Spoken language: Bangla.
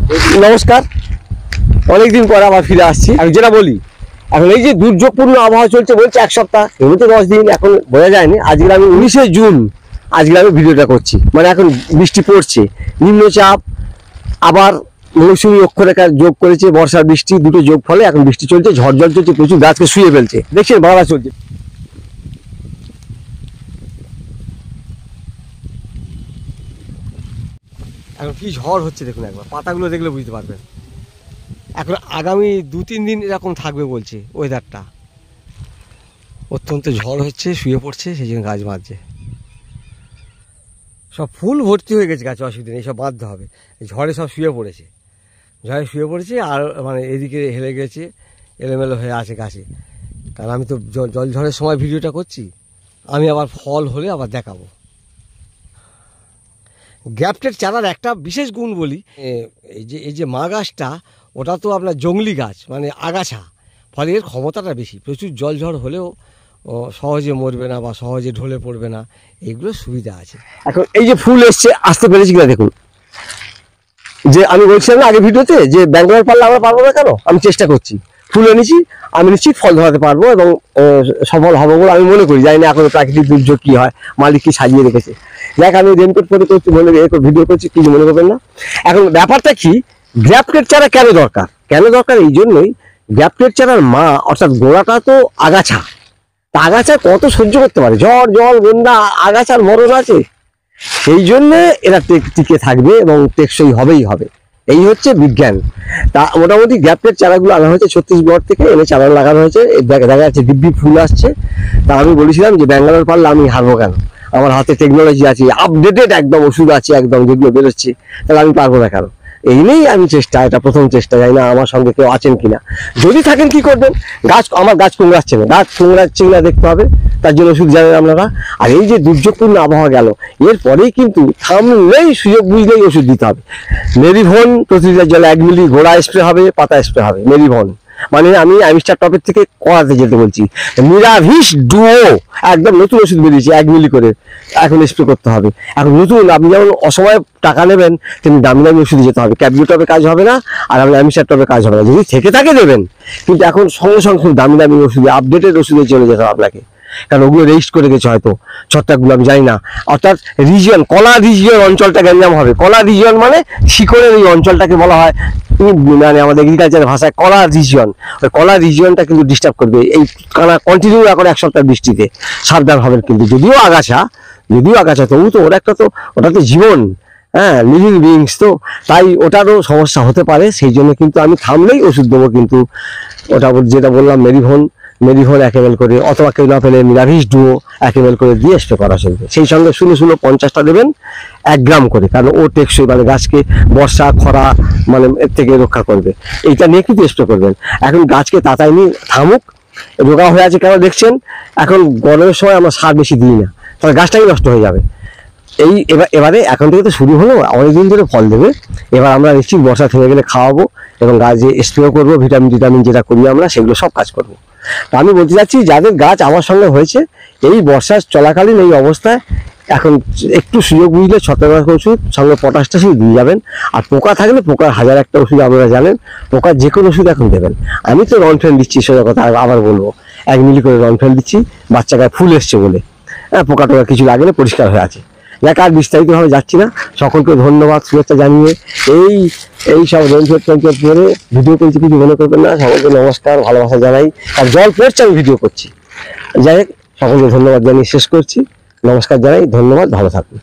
নমস্কার, অনেকদিন পর আবার ফিরে আসছি। আমি যেটা বলি, এখন এই যে দুর্যোগপূর্ণ আবহাওয়া চলছে বলছে এক সপ্তাহ, এমনিতে 10 দিন, এখন বোঝা যায়নি। আজকে আমি 19শে জুন আজকে আমি ভিডিওটা করছি, মানে এখন বৃষ্টি পড়ছে, নিম্নচাপ আবার মৌসুমী অক্ষরেখা যোগ করেছে, বর্ষার বৃষ্টি দুটো যোগ ফলে এখন বৃষ্টি চলছে, ঝড় চলছে, প্রচুর গাছকে শুয়ে ফেলছে। দেখছেন বাংলা চলছে। এখন কি ঝড় হচ্ছে দেখুন, একবার পাতাগুলো দেখলে বুঝতে পারবেন। এখন আগামী 2-3 দিন এরকম থাকবে বলছে ওয়েদারটা। অত্যন্ত ঝড় হচ্ছে, শুয়ে পড়ছে, সেই জন্য গাছ বাঁধছে। সব ফুল ভর্তি হয়ে গেছে গাছে, অসুবিধা নেই, সব বাঁধতে হবে। ঝড়ে সব শুয়ে পড়েছে, আর মানে এদিকে হেলে গেছে, এলোমেলো হয়ে আছে গাছে। কারণ আমি তো জল ঝড়ের সময় ভিডিওটা করছি, আমি আবার ফল হলে আবার দেখাবো। গ্যাপটেড চারার একটা বিশেষ গুণ বলি, এই যে মা গাছটা, ওটা তো আপনার জংলি গাছ, মানে আগাছা, ফলে এর ক্ষমতাটা বেশি। প্রচুর জল ঝড় হলেও সহজে মরবে না বা সহজে ঢলে পড়বে না, এগুলো সুবিধা আছে। এখন এই যে ফুল এসছে, আসতে পেরেছি কিনা দেখুন। যে আমি বলছিলাম না আগে ভিডিওতে যে ব্যাঙ্গালোর পারলে আমরা পারবো না কেন, আমি চেষ্টা করছি। ফুল এনেছি, আমি নিশ্চিত ফল ধরাতে পারবো এবং সফল হবো বলে আমি মনে করি। জানি না এখন প্রাকৃতিক দুর্যোগ কী হয়, মালিক কি সাজিয়ে রেখেছে। দেখ আমি রেনকোট পরে করছি, মনে ভিডিও করছি, কিছু মনে করবেন না। এখন ব্যাপারটা কি, গ্যাপটেড চারা কেন দরকার? এই জন্যই, গ্যাপটেড চারার মা অর্থাৎ গোড়াটা তো আগাছা, আগাছা কত সহ্য করতে পারে, ঝড় জল বন্যা, আগাছার মরণ আছে। সেই জন্যে এরা টিকে থাকবে এবং টেকসই হবেই হবে। এই হচ্ছে বিজ্ঞান। তা মোটামুটি গ্যাপটেড চারাগুলো আনা হয়েছে ছত্তিশগড় থেকে, এনে চারা লাগানো হয়েছে। দেখা যাচ্ছে দিব্যি ফুল আসছে। তা আমি বলেছিলাম যে ব্যাঙ্গালোর পারলে আমি হারবো কেন, আমার হাতে টেকনোলজি আছে, আপডেটেড একদম ওষুধ আছে, একদম যেগুলো বেরোচ্ছে, তাহলে আমি পারবো না কেন? এই নিয়েই আমি চেষ্টা, এটা প্রথম চেষ্টা। জানি না আমার সঙ্গে কেউ আছেন কিনা, যদি থাকেন কি করবেন। আমার গাছ কুমড়াচ্ছে না, দেখতে হবে, তার জন্য ওষুধ জানেন আপনারা। আর এই যে দুর্যোগপূর্ণ আবহাওয়া গেল, এরপরেই কিন্তু থামলেই, সুযোগ বুঝলেই ওষুধ দিতে হবে। মেরিভন প্রতি লিটার জলে 1 মিলি, গোড়া স্প্রে হবে, পাতা স্প্রে হবে। মেরিভন মানে আমি আমিস্টার টপের থেকে করাতে যেতে বলছি। নিরাভিষ ডুও একদম নতুন ওষুধ বেরিয়েছে, 1 মিলি করে এখন স্প্রে করতে হবে। এখন নতুন, আপনি যেমন অসময়ে টাকা নেবেন, তেমনি দামি ওষুধে যেতে হবে। ক্যাবলিও টপে কাজ হবে না, আর আপনি আমিস্টার টপে কাজ হবে না। যদি থেকে থাকে দেবেন, কিন্তু এখন সঙ্গে সঙ্গে খুব দামি ওষুধে, আপডেটেড ওষুধে চলে যেতে হবে আপনাকে। কারণ ওগুলো রেজিস্ট করে গেছে হয়তো ছত্রাকগুলো, আমি জানি না। অর্থাৎ রিজিয়ন, কলা রিজিয়ন অঞ্চলটা গ্যাঞ্জাম হবে। কলা রিজিয়ন মানে শিকড়ের এই অঞ্চলটাকে বলা হয়, মানে আমাদের এগ্রিকালচার ভাষায় কলা রিজিয়ন। ওই কলা রিজিয়নটা কিন্তু ডিস্টার্ব করবে এই কন্টিনিউ এখন 1 সপ্তাহ বৃষ্টিতে। সাবধান হবেন কিন্তু। যদিও আগাছা তবু তো ওটা তো জীবন, হ্যাঁ, লিভিং বিংস তো, তাই ওটারও সমস্যা হতে পারে। সেই জন্য কিন্তু আমি থামলেই ওষুধ দেবো। কিন্তু ওটা যেটা বললাম, মেরিভন 1 ml করে, অথবা কেউ না পেলে নিরাভিষ ডুও 1 ml করে দিয়ে স্প্রে করা চলবে। সেই সঙ্গে 50টা দেবেন 1 গ্রাম করে, কারণ ও টেকসই, মানে গাছকে বর্ষা খরা মানে এর থেকে রক্ষা করবে। এইটা নিয়ে কিন্তু স্প্রে করবেন। এখন গাছকে তাতায় নিয়ে থামুক, রোগা হয়ে আছে কেন দেখছেন। এখন গরমের সময় আমরা সার বেশি দিই না, তাহলে গাছটাই নষ্ট হয়ে যাবে। এবারে এখন থেকে তো শুরু হলো, অনেকদিন ধরে ফল দেবে। এবার আমরা নিশ্চিত বর্ষা থেমে গেলে খাওয়াবো এবং গাছে স্প্রেও করবো, ভিটামিন যেটা করি আমরা, সেগুলো সব কাজ করবো। তা আমি বলতে চাচ্ছি, যাদের গাছ আমার সঙ্গে হয়েছে এই বর্ষার চলাকালীন এই অবস্থায়, এখন একটু সুযোগ বুঝলে ছত্রাক ওষুধ সঙ্গে পটাশটা দিয়ে যাবেন। আর পোকা থাকলে পোকার 1001টা ওষুধ আপনারা জানেন, পোকার যে কোনো ওষুধ এখন দেবেন। আমি তো রনফেন দিচ্ছি, সোজা কথা আবার বলবো, 1 মিলি করে রনফেন দিচ্ছি। বাচ্চা গায়ে ফুল এসছে বলে, হ্যাঁ, পোকা টোকা কিছু লাগলে পরিষ্কার হয়ে আছে। যাক, আর বিস্তারিতভাবে যাচ্ছি না। সকলকে ধন্যবাদ, শুভেচ্ছা জানিয়ে এই সব রেনকোট পরে ভিডিও করছি, কিছু মনে করবেন না। সকলকে নমস্কার, ভালোবাসা জানাই। আর জল পড়ছে, আমি ভিডিও করছি। যাই হোক, সকলকে ধন্যবাদ জানিয়ে শেষ করছি। নমস্কার জানাই, ধন্যবাদ, ভালো থাকুন।